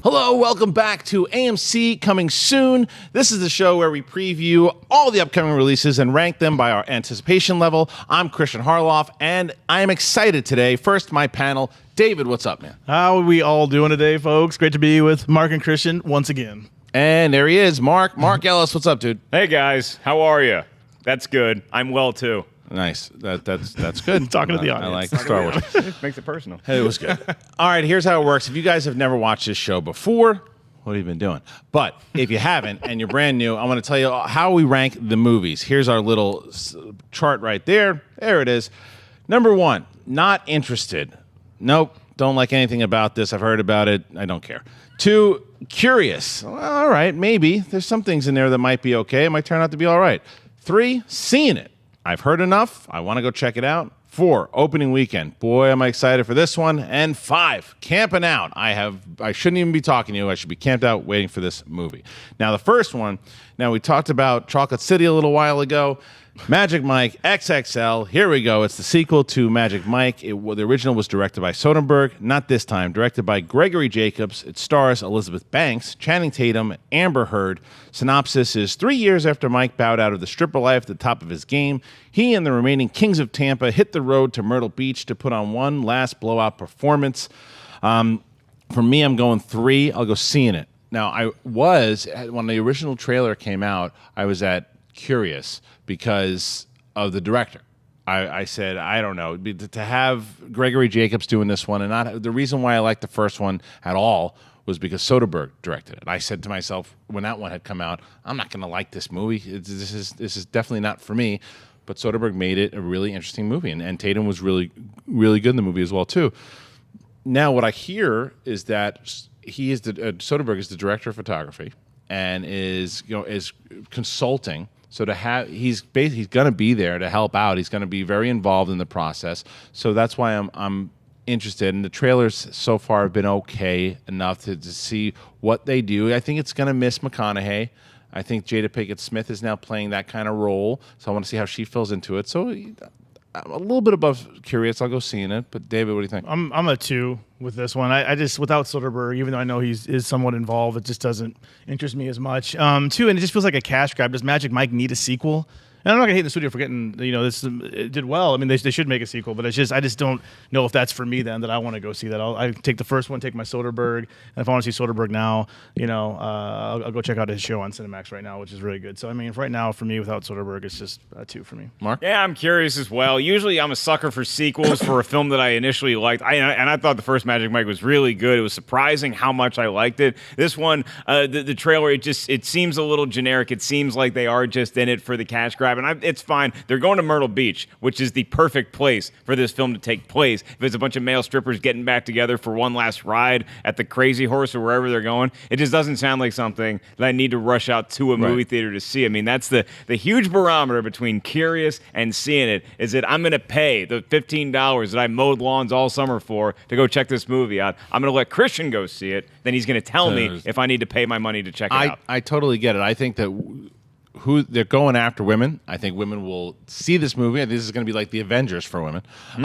Hello, welcome back to AMC coming soon. This is the show where we preview all the upcoming releases and rank them by our anticipation level. I'm Kristian Harloff, and I am excited today. First, my panel. David, what's up, man? How are we all doing today, folks? Great to be with Mark and Kristian once again. And there he is, Mark Ellis. What's up, dude? Hey, guys. How are you? That's good. I'm well, too. Nice. That's good. Talking to the audience. I like Star Wars. It makes it personal. It was good. All right, here's how it works. If you guys have never watched this show before, what have you been doing? But if you haven't and you're brand new, I want to tell you how we rank the movies. Here's our little chart right there. There it is. Number 1, not interested. Nope, don't like anything about this. I've heard about it. I don't care. 2, curious. Well, all right, maybe. There's some things in there that might be okay. It might turn out to be all right. 3, seeing it. I've heard enough. I want to go check it out. 4, opening weekend. Boy, am I excited for this one. And 5, camping out. I shouldn't even be talking to you. I should be camped out waiting for this movie. Now, the first one, we talked about Chocolate City a little while ago. Magic Mike XXL. Here we go. It's the sequel to Magic Mike. The original was directed by Soderbergh. Not this time. Directed by Gregory Jacobs. It stars Elizabeth Banks, Channing Tatum, Amber Heard. Synopsis is 3 years after Mike bowed out of the stripper life at the top of his game, he and the remaining Kings of Tampa hit the road to Myrtle Beach to put on one last blowout performance. For me, I'm going 3. I'll go seeing it. Now, when the original trailer came out, I was curious because of the director. I said, I don't know, to have Gregory Jacobs doing this one, and not the reason why I liked the first one at all was because Soderbergh directed it. I said to myself when that one had come out, I'm not going to like this movie. This is definitely not for me. But Soderbergh made it a really interesting movie, and Tatum was really, really good in the movie as well too. Now, what I hear is that Soderbergh is the director of photography and is consulting. So he's going to be there to help out. He's going to be very involved in the process. So that's why I'm interested. And the trailers so far have been okay enough to see what they do. I think it's going to miss McConaughey. I think Jada Pinkett Smith is now playing that kind of role. So I want to see how she fills into it. So I'm a little bit above curious. I'll go seeing it. But David, what do you think? I'm a 2 with this one. I just, without Soderbergh, even though I know he is somewhat involved, it just doesn't interest me as much. 2, and it just feels like a cash grab. Does Magic Mike need a sequel? And I'm not gonna hate the studio for getting, this it did well. I mean, they should make a sequel, but I just don't know if that's for me then that I want to go see that. I take the first one, take my Soderbergh, and if I want to see Soderbergh now, I'll go check out his show on Cinemax right now, which is really good. So I mean, right now for me, without Soderbergh, it's just a 2 for me. Mark? Yeah, I'm curious as well. Usually, I'm a sucker for sequels for a film that I initially liked. I thought the first Magic Mike was really good. It was surprising how much I liked it. This one, the trailer, it seems a little generic. It seems like they are just in it for the cash grab. And it's fine. They're going to Myrtle Beach, which is the perfect place for this film to take place. If it's a bunch of male strippers getting back together for one last ride at the Crazy Horse or wherever they're going, it just doesn't sound like something that I need to rush out to a movie theater to see. I mean, that's the huge barometer between curious and seeing it, is that I'm going to pay the $15 that I mowed lawns all summer for to go check this movie out. I'm going to let Kristian go see it. Then he's going to tell me if I need to pay my money to check it out. I totally get it. I think that who they're going after women. I think women will see this movie. I think this is going to be like the Avengers for women, and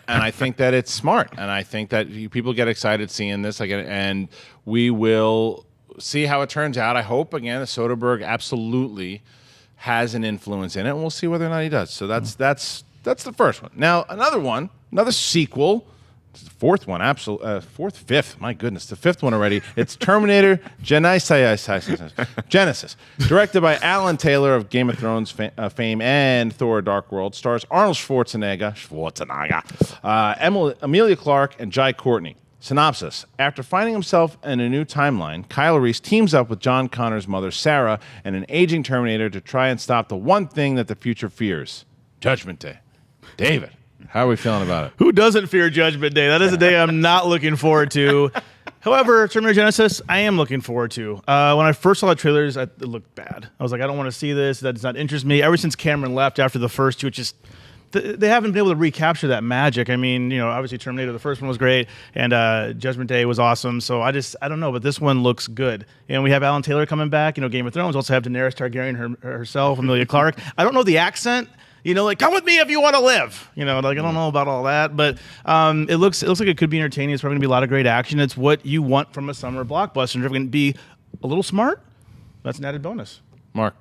I think that it's smart. And I think that people get excited seeing this. And we will see how it turns out. I hope again that Soderbergh absolutely has an influence in it, and we'll see whether or not he does. So that's the first one. Now another sequel. It's the fourth one, fifth. My goodness, the fifth one already. It's Terminator Genisys, directed by Alan Taylor of Game of Thrones fame and Thor: Dark World. Stars Arnold Schwarzenegger, Emilia Clarke, and Jai Courtney. Synopsis: after finding himself in a new timeline, Kyle Reese teams up with John Connor's mother, Sarah, and an aging Terminator to try and stop the one thing that the future fears: Judgment Day. David, how are we feeling about it? Who doesn't fear Judgment Day? That is a day I'm not looking forward to. However, Terminator Genisys, I am looking forward to. When I first saw the trailers, it looked bad. I was like, I don't want to see this. That does not interest me. Ever since Cameron left after the first two, it just... They haven't been able to recapture that magic. I mean, obviously Terminator, the first one was great, and Judgment Day was awesome. So I don't know, but this one looks good. And we have Alan Taylor coming back. Game of Thrones. Also have Daenerys Targaryen herself, Emilia Clarke. I don't know the accent. You know, like come with me if you want to live. You know, like I don't know about all that, but it looks like it could be entertaining. It's probably gonna be a lot of great action. It's what you want from a summer blockbuster. If it's gonna be a little smart, that's an added bonus. Mark.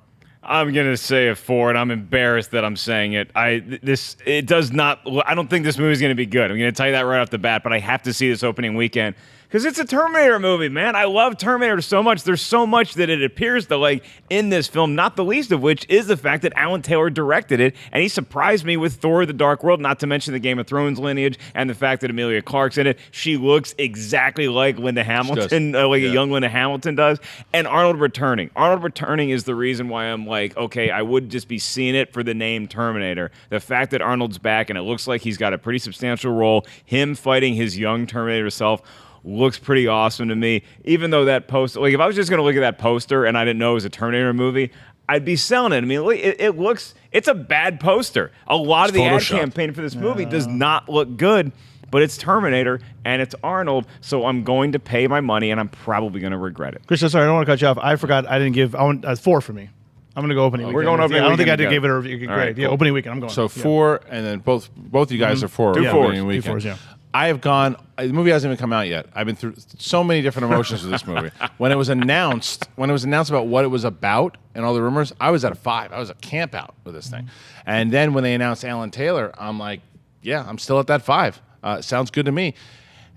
I'm gonna say a 4, and I'm embarrassed that I'm saying it. I don't think this movie is gonna be good. I'm gonna tell you that right off the bat. But I have to see this opening weekend because it's a Terminator movie, man. I love Terminator so much. There's so much that it appears to like in this film. Not the least of which is the fact that Alan Taylor directed it, and he surprised me with Thor: The Dark World. Not to mention the Game of Thrones lineage and the fact that Emilia Clarke's in it. She looks exactly like Linda Hamilton, a young Linda Hamilton does. And Arnold returning. Arnold returning is the reason why I'm like, okay, I would just be seeing it for the name Terminator. The fact that Arnold's back and it looks like he's got a pretty substantial role, him fighting his young Terminator self, looks pretty awesome to me. Even though that poster, like if I was just going to look at that poster and I didn't know it was a Terminator movie, I'd be selling it. I mean, it looks, it's a bad poster. A lot of the ad campaign for this movie does not look good, but it's Terminator and it's Arnold, so I'm going to pay my money and I'm probably going to regret it. Kristian, sorry, I don't want to cut you off. I forgot I didn't give, 4 for me. I'm going to go opening weekend. We're going opening weekend. I don't think I weekend did give it a review. Great. right, Yeah, cool. opening weekend. I'm going. So 4, and then both of you guys are 4. Two fours. opening weekend. 2 4s, yeah. I have gone. The movie hasn't even come out yet. I've been through so many different emotions with this movie. When it was announced about what it was about and all the rumors, I was at a 5. I was a camp out with this thing. And then when they announced Alan Taylor, I'm like, yeah, I'm still at that 5. Sounds good to me.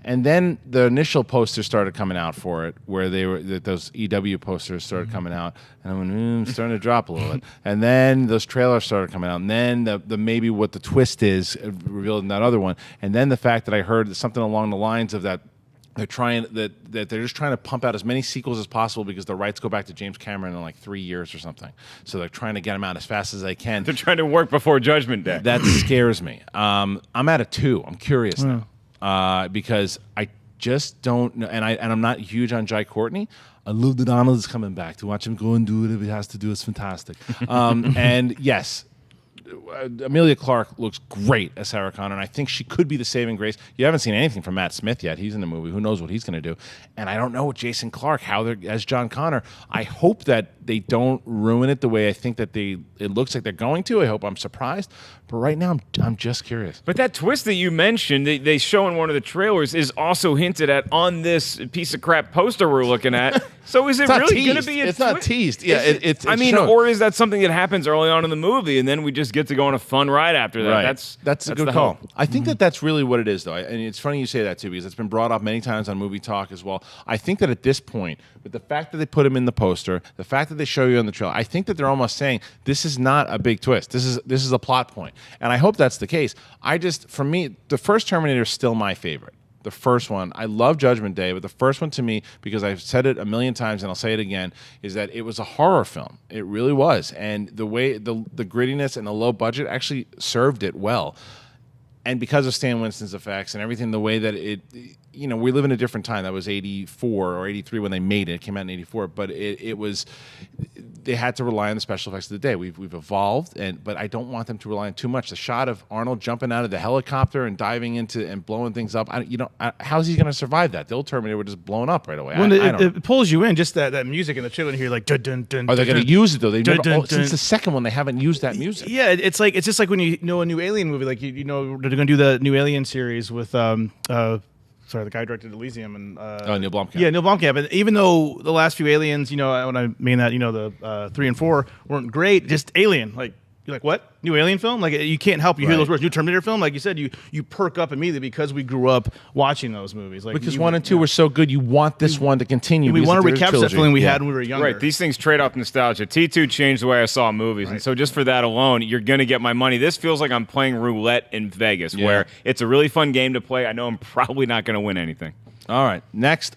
And then the initial posters started coming out for it, where those EW posters started coming out, and I went, starting to drop a little bit. And then those trailers started coming out, and then the maybe what the twist is revealed in that other one, and then the fact that I heard something along the lines of that they're just trying to pump out as many sequels as possible because the rights go back to James Cameron in like 3 years or something. So they're trying to get them out as fast as they can. They're trying to work before Judgment Day. That scares me. I'm at a 2. I'm curious now. Because I just don't know, and I'm not huge on Jai Courtney. I love that Arnold is coming back. To watch him go and do whatever he has to do is fantastic. And yes, Emilia Clarke looks great as Sarah Connor, and I think she could be the saving grace. You haven't seen anything from Matt Smith yet. He's in the movie. Who knows what he's going to do? And I don't know what Jason Clarke, as John Connor. I hope that they don't ruin it the way I think that it looks like they're going to. I hope I'm surprised. But right now, I'm just curious. But that twist that you mentioned, they show in one of the trailers, is also hinted at on this piece of crap poster we're looking at. So is it really going to be It's not teased. Yeah, it's shown. Or is that something that happens early on in the movie, and then we just get to go on a fun ride after that? Right. That's a good call. Hope. I think that's really what it is, though. And it's funny you say that, too, because it's been brought up many times on Movie Talk as well. I think that at this point, with the fact that they put him in the poster, the fact that they show you on the trailer, I think that they're almost saying, this is not a big twist. This is a plot point. And I hope that's the case. For me, the first Terminator is still my favorite. The first one, I love Judgment Day, but the first one to me, because I've said it a million times and I'll say it again, is that it was a horror film. It really was. And the way, the grittiness and the low budget actually served it well. And because of Stan Winston's effects and everything, the way that we live in a different time. That was 84 or 83 when they made it. It came out in 84, but it was, they had to rely on the special effects of the day. We've evolved, but I don't want them to rely on too much. The shot of Arnold jumping out of the helicopter and diving into and blowing things up, how's he going to survive that? The old Terminator would just blown up right away. It pulls you in, just that music in the trailer, and you're like, dun, dun, dun. Are they going to use it, though? Since the second one, they haven't used that music. Yeah, it's just like when you know a new Alien movie, like you know they're going to do the new Alien series with the guy who directed Elysium and Neil Blomkamp. Yeah, Neil Blomkamp. And even though the last few Aliens, when I mean that, the 3 and 4 weren't great, just Alien, like you're like, what? New Alien film? Like you can't help. You hear those words, new Terminator film. Like you said, you perk up immediately because we grew up watching those movies. Like because 1 and 2 were so good, you want this one to continue. We want to recapture that feeling we had when we were younger. Right. These things trade off nostalgia. T2 changed the way I saw movies, and so just for that alone, you're going to get my money. This feels like I'm playing roulette in Vegas, where it's a really fun game to play. I know I'm probably not going to win anything. All right. Next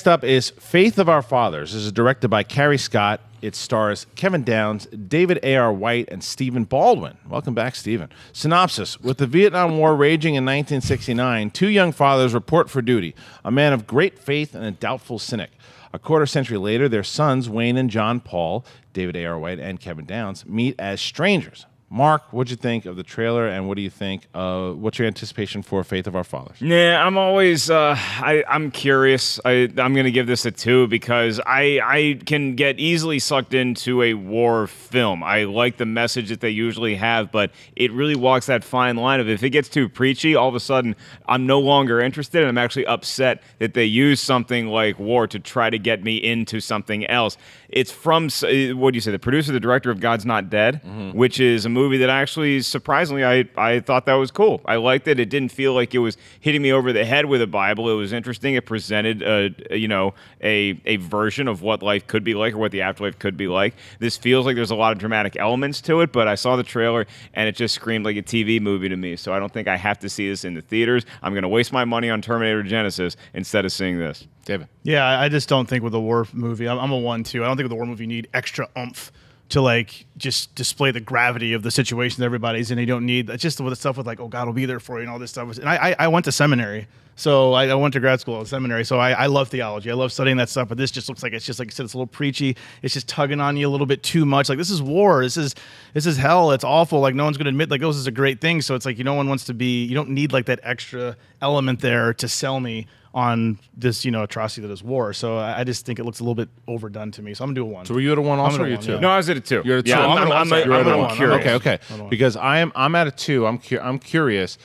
up is Faith of Our Fathers. This is directed by Carrie Scott. It stars Kevin Downs, David A.R. White, and Stephen Baldwin. Welcome back, Stephen. Synopsis. With the Vietnam War raging in 1969, 2 young fathers report for duty, a man of great faith and a doubtful cynic. A quarter century later, their sons, Wayne and John Paul, David A.R. White, and Kevin Downs, meet as strangers. Mark, what'd you think of the trailer, and what do you think? What's your anticipation for Faith of Our Fathers? Yeah, I'm always I'm curious. I'm going to give this a 2 because I can get easily sucked into a war film. I like the message that they usually have, but it really walks that fine line of if it gets too preachy, all of a sudden I'm no longer interested, and I'm actually upset that they use something like war to try to get me into something else. It's from, what do you say, the producer, the director of God's Not Dead, which is a movie that actually, surprisingly, I thought that was cool. I liked it. It didn't feel like it was hitting me over the head with a Bible. It was interesting. It presented, a version of what life could be like or what the afterlife could be like. This feels like there's a lot of dramatic elements to it, but I saw the trailer, and it just screamed like a TV movie to me, so I don't think I have to see this in the theaters. I'm going to waste my money on Terminator Genisys instead of seeing this. David? Yeah, I just don't think with a war movie, I'm a 1-2. I don't think with a war movie you need extra oomph to like just display the gravity of the situation that everybody's in. You don't need just with the stuff with like, oh, God will be there for you and all this stuff. And I went to seminary, so I went to grad school and seminary, so I love theology. I love studying that stuff, but this just looks like it's just like you said, it's a little preachy. It's just tugging on you a little bit too much. Like this is war. This is hell. It's awful. Like no one's going to admit like this is a great thing. So it's like no one wants to be. You don't need like that extra element there to sell me on this, atrocity that is war. So I just think it looks a little bit overdone to me. So I'm gonna do a 1. So were you at a 1 also, or you 2? Yeah. No, I was at a 2. You're at a 2. Yeah, I'm curious. Okay. Because I'm at a 2. I'm curious.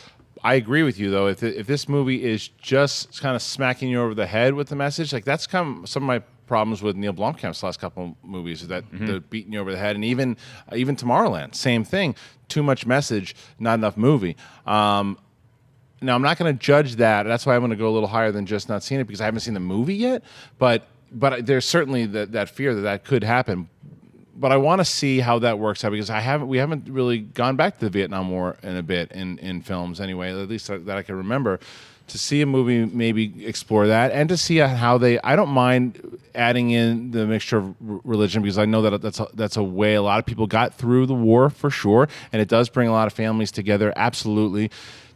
I agree with you though. If this movie is just kind of smacking you over the head with the message, like that's kind of some of my problems with Neil Blomkamp's last couple of movies, is that they're beating you over the head, and even Tomorrowland, same thing. Too much message, not enough movie. Now, I'm not going to judge that. That's why I'm going to go a little higher than just not seeing it, because I haven't seen the movie yet. But there's certainly that fear that could happen. But I want to see how that works out, because we haven't really gone back to the Vietnam War in a bit in films anyway, at least that I can remember. To see a movie maybe explore that, and to see how I don't mind adding in the mixture of religion, because I know that that's a way a lot of people got through the war for sure, and it does bring a lot of families together, absolutely.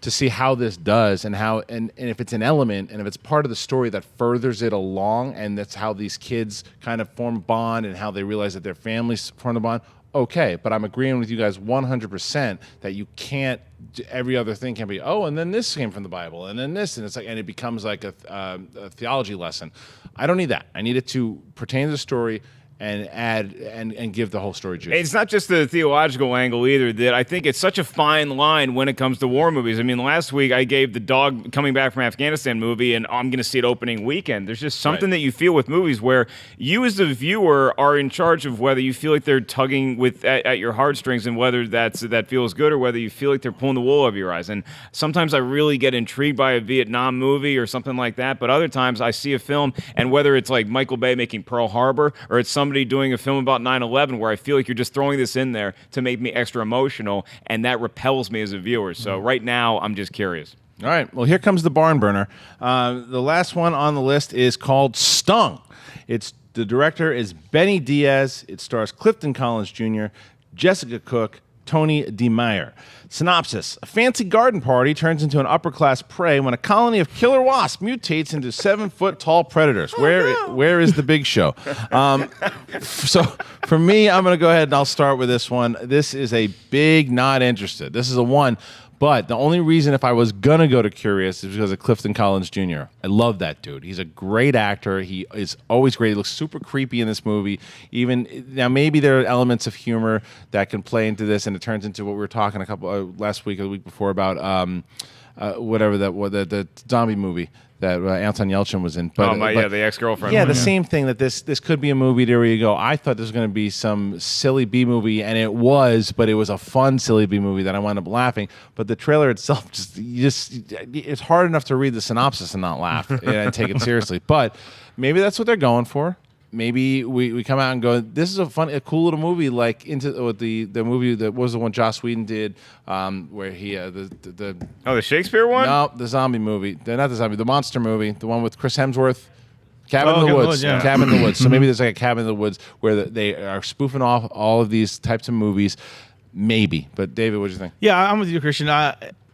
To see how this does, and how and if it's an element, and if it's part of the story that furthers it along, and that's how these kids kind of form a bond, and how they realize that their families form a bond. Okay, but I'm agreeing with you guys 100% that you can't. Every other thing can be, and then this came from the Bible, and then this, and it's like, and it becomes like a theology lesson. I don't need that. I need it to pertain to the story and add and give the whole story juice. It's not just the theological angle either, that I think it's such a fine line when it comes to war movies. I mean, last week I gave the Dog Coming Back from Afghanistan movie, and I'm going to see it opening weekend. There's just something that you feel with movies where you as the viewer are in charge of whether you feel like they're tugging at your heartstrings, and whether that feels good, or whether you feel like they're pulling the wool over your eyes. And sometimes I really get intrigued by a Vietnam movie or something like that, but other times I see a film, and whether it's like Michael Bay making Pearl Harbor, or it's somebody doing a film about 9/11, where I feel like you're just throwing this in there to make me extra emotional, and that repels me as a viewer. So right now, I'm just curious. All right. Well, here comes the barn burner. The last one on the list is called Stung. The director is Benny Diaz. It stars Clifton Collins Jr., Jessica Cook, Tony DeMeyer. Synopsis: a fancy garden party turns into an upper-class prey when a colony of killer wasps mutates into 7-foot-tall predators. Where is the big show? So for me, I'm going to go ahead and I'll start with this one. This is a big not interested. This is a 1. But the only reason if I was going to go to Curious is because of Clifton Collins Jr. I love that dude. He's a great actor. He is always great. He looks super creepy in this movie. Now, maybe there are elements of humor that can play into this, and it turns into what we were talking last week or the week before about the zombie movie that Anton Yelchin was in. But, the ex-girlfriend. Yeah, the same thing, that this could be a movie. There you go. I thought this was going to be some silly B movie, and it was, but it was a fun silly B movie that I wound up laughing. But the trailer itself, it's hard enough to read the synopsis and not laugh and take it seriously. But maybe that's what they're going for. Maybe we come out and go, this is a cool little movie, like the movie that was the one Joss Whedon did, where he the Shakespeare one? No, the zombie movie. The monster movie, the one with Chris Hemsworth. Cabin in the Woods. Yeah. Cabin in the Woods. So maybe there's like a Cabin in the Woods where they are spoofing off all of these types of movies. Maybe. But David, what do you think? Yeah, I'm with you, Kristian.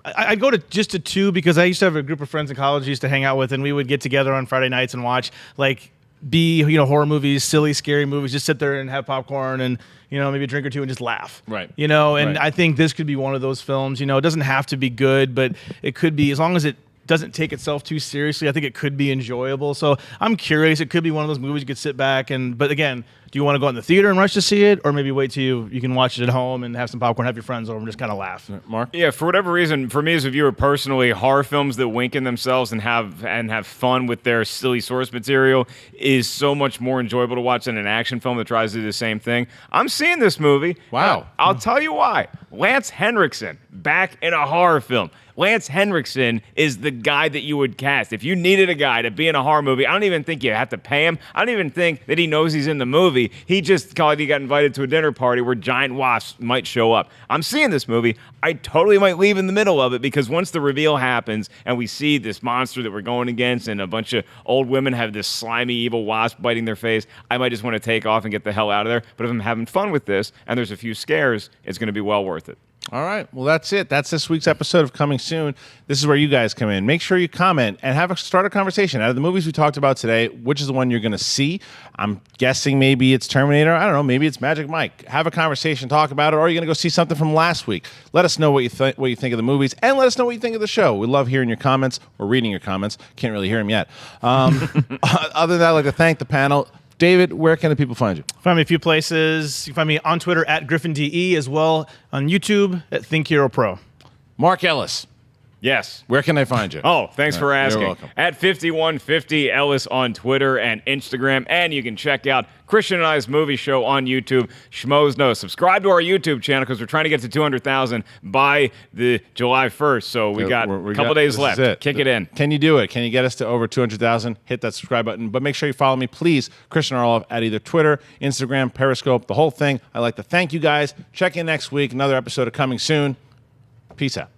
I'd go to just a 2 because I used to have a group of friends in college I used to hang out with, and we would get together on Friday nights and watch like B, horror movies, silly, scary movies. Just sit there and have popcorn and, maybe a drink or two and just laugh. Right. And I think this could be one of those films. It doesn't have to be good, but it could be, as long as it doesn't take itself too seriously, I think it could be enjoyable. So I'm curious. It could be one of those movies you could sit back but again, do you want to go out in the theater and rush to see it, or maybe wait till you can watch it at home and have some popcorn, have your friends over, and just kind of laugh? Mark? Yeah, for whatever reason, for me as a viewer personally, horror films that wink in themselves and have fun with their silly source material is so much more enjoyable to watch than an action film that tries to do the same thing. I'm seeing this movie. Wow. I'll tell you why. Lance Henriksen back in a horror film. Lance Henriksen is the guy that you would cast. If you needed a guy to be in a horror movie, I don't even think you have to pay him. I don't even think that he knows he's in the movie. He just got invited to a dinner party where giant wasps might show up. I'm seeing this movie. I totally might leave in the middle of it because once the reveal happens and we see this monster that we're going against and a bunch of old women have this slimy, evil wasp biting their face, I might just want to take off and get the hell out of there. But if I'm having fun with this and there's a few scares, it's going to be well worth it. All right. Well, that's it. That's this week's episode of Coming Soon. This is where you guys come in. Make sure you comment and start a conversation. Out of the movies we talked about today, which is the one you're going to see? I'm guessing maybe it's Terminator. I don't know. Maybe it's Magic Mike. Have a conversation, talk about it, or are you going to go see something from last week? Let us know what you think of the movies, and let us know what you think of the show. We love hearing your comments or reading your comments. Can't really hear them yet. Other than that, I'd like to thank the panel. David, where can the people find you? Find me a few places. You can find me on Twitter at GriffinDE, as well on YouTube at Think Hero Pro. Mark Ellis, Yes. where can they find you? Oh, thanks for asking. You're welcome. At 5150 Ellis on Twitter and Instagram. And you can check out Kristian and I's movie show on YouTube, Schmoes Know. Subscribe to our YouTube channel because we're trying to get to 200,000 by the July 1st. So we got a couple days left. Kick it in. Can you do it? Can you get us to over 200,000? Hit that subscribe button. But make sure you follow me, please, Kristian Harloff, at either Twitter, Instagram, Periscope, the whole thing. I'd like to thank you guys. Check in next week. Another episode of Coming Soon. Peace out.